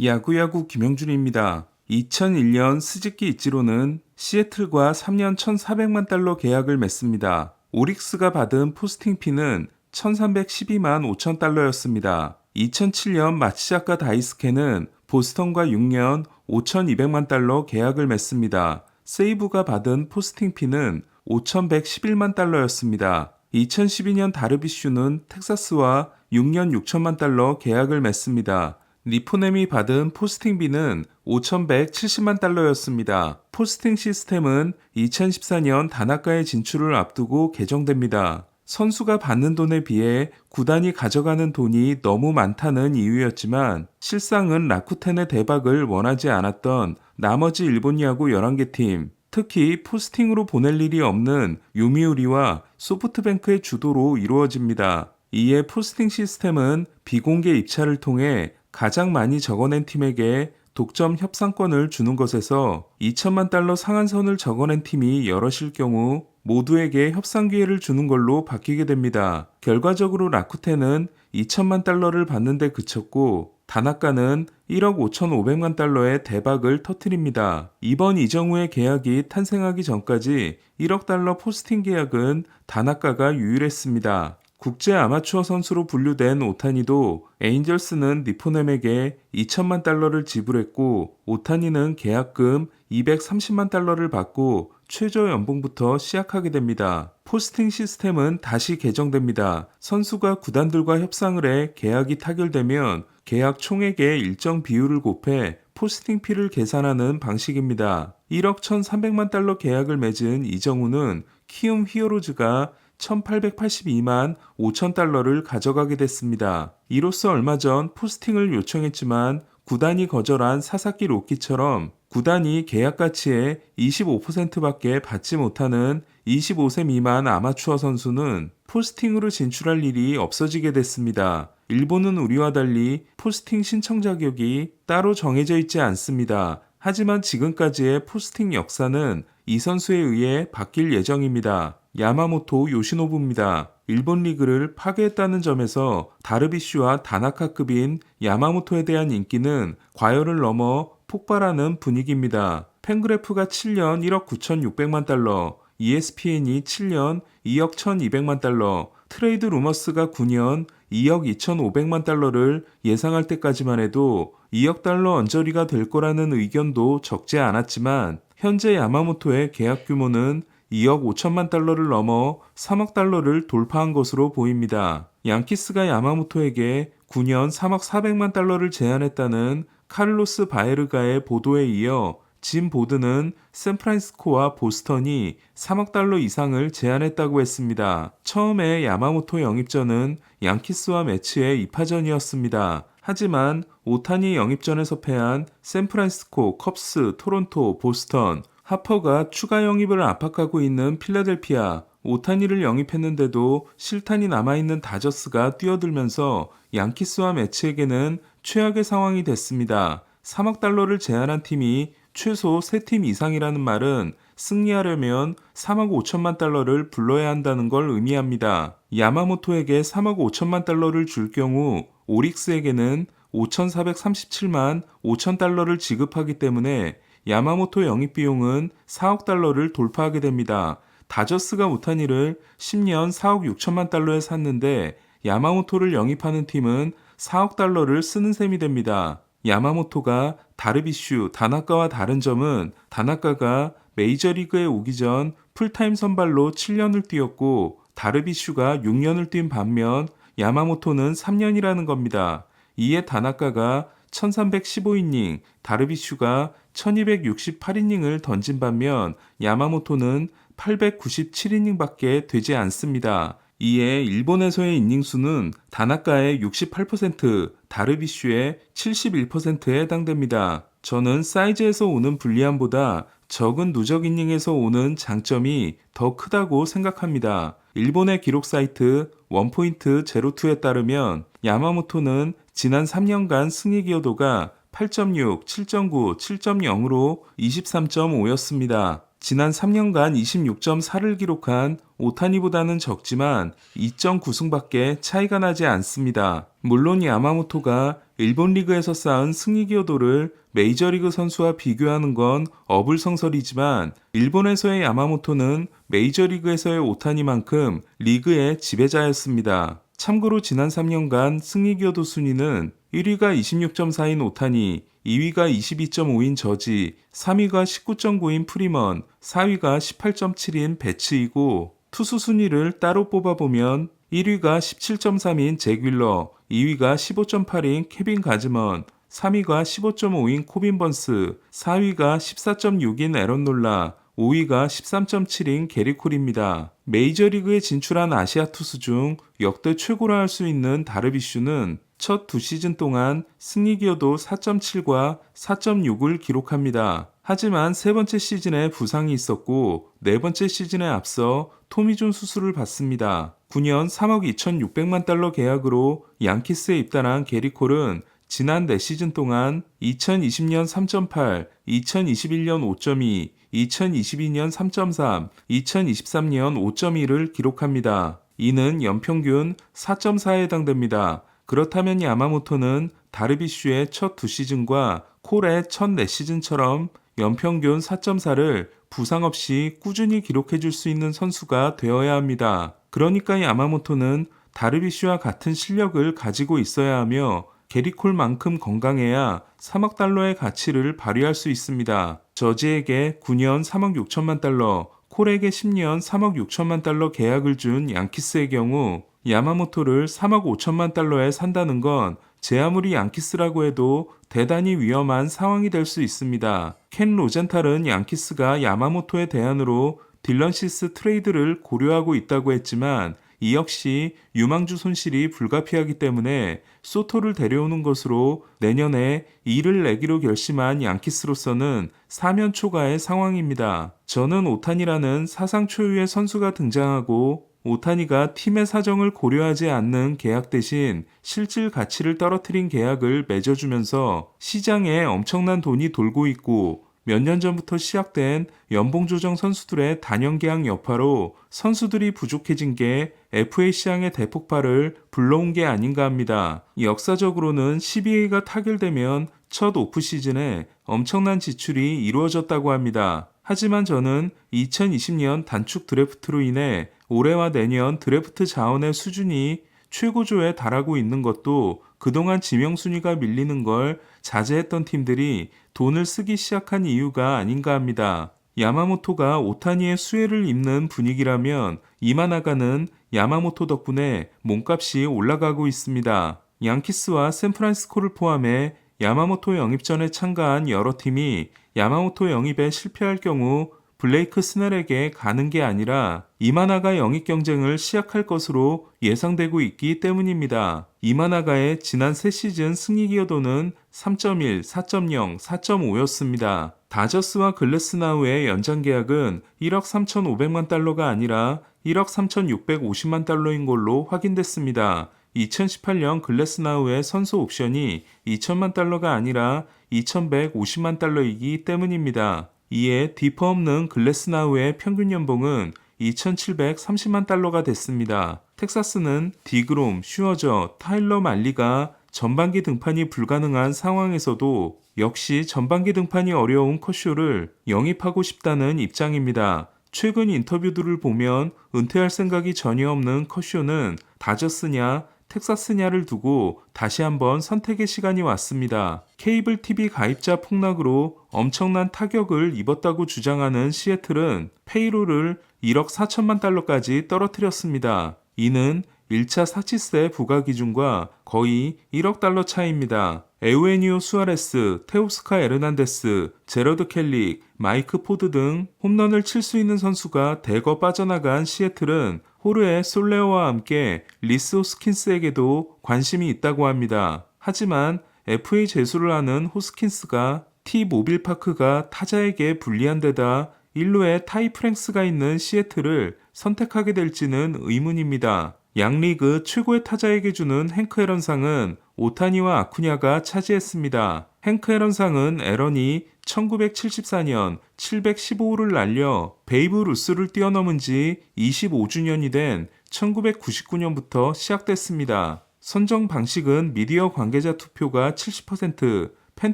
야구야구 김영준입니다. 2001년 스즈키 이치로는 시애틀과 3년 1,400만 달러 계약을 맺습니다. 오릭스가 받은 포스팅 피는 1,312만 5천 달러였습니다. 2007년 마츠자카 다이스케는 보스턴과 6년 5,200만 달러 계약을 맺습니다. 세이브가 받은 포스팅 피는 5,111만 달러였습니다. 2012년 다르비슈는 텍사스와 6년 6천만 달러 계약을 맺습니다. 니포넴이 받은 포스팅비는 5,170만 달러였습니다. 포스팅 시스템은 2014년 다나카의 진출을 앞두고 개정됩니다. 선수가 받는 돈에 비해 구단이 가져가는 돈이 너무 많다는 이유였지만 실상은 라쿠텐의 대박을 원하지 않았던 나머지 일본 야구 11개 팀, 특히 포스팅으로 보낼 일이 없는 요미우리와 소프트뱅크의 주도로 이루어집니다. 이에 포스팅 시스템은 비공개 입찰을 통해 가장 많이 적어낸 팀에게 독점 협상권을 주는 것에서 2천만 달러 상한선을 적어낸 팀이 여럿일 경우 모두에게 협상 기회를 주는 걸로 바뀌게 됩니다. 결과적으로 라쿠텐은 2천만 달러를 받는데 그쳤고 다나카는 1억 5,500만 달러의 대박을 터뜨립니다. 이번 이정우의 계약이 탄생하기 전까지 1억 달러 포스팅 계약은 다나카가 유일했습니다. 국제 아마추어 선수로 분류된 오타니도 에인절스는 니포넴에게 2천만 달러를 지불했고 오타니는 계약금 230만 달러를 받고 최저 연봉부터 시작하게 됩니다. 포스팅 시스템은 다시 개정됩니다. 선수가 구단들과 협상을 해 계약이 타결되면 계약 총액의 일정 비율을 곱해 포스팅 피를 계산하는 방식입니다. 1억 1,300만 달러 계약을 맺은 이정우는 키움 히어로즈가 1,882만 5천 달러를 가져가게 됐습니다. 이로써 얼마 전 포스팅을 요청했지만 구단이 거절한 사사키 로키처럼 구단이 계약 가치의 25%밖에 받지 못하는 25세 미만 아마추어 선수는 포스팅으로 진출할 일이 없어지게 됐습니다. 일본은 우리와 달리 포스팅 신청 자격이 따로 정해져 있지 않습니다. 하지만 지금까지의 포스팅 역사는 이 선수에 의해 바뀔 예정입니다. 야마모토 요시노부입니다. 일본 리그를 파괴했다는 점에서 다르비슈와 다나카급인 야마모토에 대한 인기는 과열을 넘어 폭발하는 분위기입니다. 팬그래프가 7년 1억 9,600만 달러, ESPN이 7년 2억 1,200만 달러, 트레이드 루머스가 9년 2억 2,500만 달러를 예상할 때까지만 해도 2억 달러 언저리가 될 거라는 의견도 적지 않았지만 현재 야마모토의 계약 규모는 2억 5천만 달러를 넘어 3억 달러를 돌파한 것으로 보입니다. 양키스가 야마모토에게 9년 3억 400만 달러를 제안했다는 카를로스 바에르가의 보도에 이어 짐 보드는 샌프란시스코와 보스턴이 3억 달러 이상을 제안했다고 했습니다. 처음에 야마모토 영입전은 양키스와 매치의 2파전이었습니다. 하지만 오타니 영입전에서 패한 샌프란시스코, 컵스, 토론토, 보스턴, 하퍼가 추가 영입을 압박하고 있는 필라델피아, 오타니를 영입했는데도 실탄이 남아있는 다저스가 뛰어들면서 양키스와 매치에게는 최악의 상황이 됐습니다. 3억 달러를 제안한 팀이 최소 3팀 이상이라는 말은 승리하려면 3억 5천만 달러를 불러야 한다는 걸 의미합니다. 야마모토에게 3억 5천만 달러를 줄 경우 오릭스에게는 5,437만 5천 달러를 지급하기 때문에 야마모토 영입 비용은 4억 달러를 돌파하게 됩니다. 다저스가 오타니를 10년 4억 6천만 달러에 샀는데 야마모토를 영입하는 팀은 4억 달러를 쓰는 셈이 됩니다. 야마모토가 다르비슈, 다나카와 다른 점은 다나카가 메이저리그에 오기 전 풀타임 선발로 7년을 뛰었고 다르비슈가 6년을 뛴 반면 야마모토는 3년이라는 겁니다. 이에 다나카가 1315이닝, 다르비슈가 1268이닝을 던진 반면 야마모토는 897이닝밖에 되지 않습니다. 이에 일본에서의 이닝 수는 다나카의 68%, 다르비슈의 71%에 해당됩니다. 저는 사이즈에서 오는 불리함보다 적은 누적 이닝에서 오는 장점이 더 크다고 생각합니다. 일본의 기록 사이트 원포인트 제로투에 따르면 야마모토는 지난 3년간 승리 기여도가 8.6, 7.9, 7.0으로 23.5였습니다. 지난 3년간 26.4를 기록한 오타니보다는 적지만 2.9승밖에 차이가 나지 않습니다. 물론 야마모토가 일본 리그에서 쌓은 승리 기여도를 메이저리그 선수와 비교하는 건 어불성설이지만 일본에서의 야마모토는 메이저리그에서의 오타니만큼 리그의 지배자였습니다. 참고로 지난 3년간 승리 기여도 순위는 1위가 26.4인 오타니, 2위가 22.5인 저지, 3위가 19.9인 프리먼, 4위가 18.7인 배츠이고 투수 순위를 따로 뽑아보면 1위가 17.3인 잭 윌러, 2위가 15.8인 케빈 가즈먼, 3위가 15.5인 코빈 번스, 4위가 14.6인 에런 놀라, 5위가 13.7인 게리 콜입니다. 메이저리그에 진출한 아시아 투수 중 역대 최고라 할 수 있는 다르비슈는 첫 두 시즌 동안 승리 기여도 4.7과 4.6을 기록합니다. 하지만 세 번째 시즌에 부상이 있었고 네 번째 시즌에 앞서 토미존 수술을 받습니다. 9년 3억 2,600만 달러 계약으로 양키스에 입단한 게리 콜은 지난 4시즌 동안 2020년 3.8, 2021년 5.2, 2022년 3.3, 2023년 5.1을 기록합니다. 이는 연평균 4.4에 해당됩니다. 그렇다면 야마모토는 다르비슈의 첫 두 시즌과 콜의 첫 4시즌처럼 연평균 4.4를 부상 없이 꾸준히 기록해 줄 수 있는 선수가 되어야 합니다. 그러니까 야마모토는 다르비슈와 같은 실력을 가지고 있어야 하며 게리콜만큼 건강해야 3억 달러의 가치를 발휘할 수 있습니다. 저지에게 9년 3억 6천만 달러, 콜에게 10년 3억 6천만 달러 계약을 준 양키스의 경우 야마모토를 3억 5천만 달러에 산다는 건 제 아무리 양키스라고 해도 대단히 위험한 상황이 될 수 있습니다. 켄 로젠탈은 양키스가 야마모토의 대안으로 딜런 시스 트레이드를 고려하고 있다고 했지만 이 역시 유망주 손실이 불가피하기 때문에 소토를 데려오는 것으로 내년에 이를 내기로 결심한 양키스로서는 사면 초가의 상황입니다. 저는 오타니라는 사상 초유의 선수가 등장하고 오타니가 팀의 사정을 고려하지 않는 계약 대신 실질 가치를 떨어뜨린 계약을 맺어주면서 시장에 엄청난 돈이 돌고 있고 몇 년 전부터 시작된 연봉 조정 선수들의 단연 계약 여파로 선수들이 부족해진 게 FA 시장의 대폭발을 불러온 게 아닌가 합니다. 역사적으로는 CBA가 타결되면 첫 오프시즌에 엄청난 지출이 이루어졌다고 합니다. 하지만 저는 2020년 단축 드래프트로 인해 올해와 내년 드래프트 자원의 수준이 최고조에 달하고 있는 것도 그동안 지명순위가 밀리는 걸 자제했던 팀들이 돈을 쓰기 시작한 이유가 아닌가 합니다. 야마모토가 오타니의 수혜를 입는 분위기라면 이마나가는 야마모토 덕분에 몸값이 올라가고 있습니다. 양키스와 샌프란시스코를 포함해 야마모토 영입전에 참가한 여러 팀이 야마모토 영입에 실패할 경우 블레이크 스넬에게 가는 게 아니라 이마나가 영입 경쟁을 시작할 것으로 예상되고 있기 때문입니다. 이마나가의 지난 3시즌 승리 기여도는 3.1, 4.0, 4.5였습니다. 다저스와 글래스나우의 연장 계약은 1억 3,500만 달러가 아니라 1억 3,650만 달러인 걸로 확인됐습니다. 2018년 글래스나우의 선수 옵션이 2천만 달러가 아니라 2,150만 달러이기 때문입니다. 이에 디퍼 없는 글래스나우의 평균 연봉은 2,730만 달러가 됐습니다. 텍사스는 디그롬, 슈어저, 타일러 말리가 전반기 등판이 불가능한 상황에서도 역시 전반기 등판이 어려운 커쇼를 영입하고 싶다는 입장입니다. 최근 인터뷰들을 보면 은퇴할 생각이 전혀 없는 커쇼는 다저스냐 텍사스냐를 두고 다시 한번 선택의 시간이 왔습니다. 케이블 TV 가입자 폭락으로 엄청난 타격을 입었다고 주장하는 시애틀은 페이롤을 1억 4천만 달러까지 떨어뜨렸습니다. 이는 1차 사치세 부과 기준과 거의 1억 달러 차이입니다. 에우에니오 수아레스, 테오스카 에르난데스, 제러드 켈릭, 마이크 포드 등 홈런을 칠 수 있는 선수가 대거 빠져나간 시애틀은 호르에 솔레오와 함께 리스 호스킨스에게도 관심이 있다고 합니다. 하지만 FA 제수를 하는 호스킨스가 T-모빌 파크가 타자에게 불리한 데다 1루에 타이 프랭스가 있는 시애틀을 선택하게 될지는 의문입니다. 양리그 최고의 타자에게 주는 행크 에런상은 오타니와 아쿠냐가 차지했습니다. 행크 에런상은 에런이 1974년 715호를 날려 베이브 루스를 뛰어넘은 지 25주년이 된 1999년부터 시작됐습니다. 선정 방식은 미디어 관계자 투표가 70%, 팬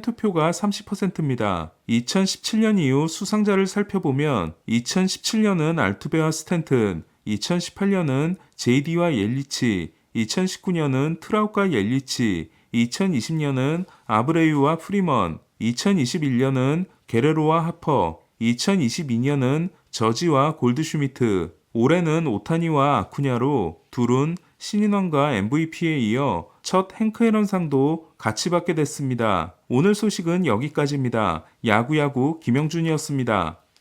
투표가 30%입니다. 2017년 이후 수상자를 살펴보면 2017년은 알투베와 스탠튼, 2018년은 제이디와 옐리치, 2019년은 트라웃과 옐리치, 2020년은 아브레유와 프리먼, 2021년은 게레로와 하퍼, 2022년은 저지와 골드슈미트, 올해는 오타니와 아쿠냐로 둘은 신인왕과 MVP에 이어 첫 행크 앨런상도 같이 받게 됐습니다. 오늘 소식은 여기까지입니다. 야구야구 김영준이었습니다.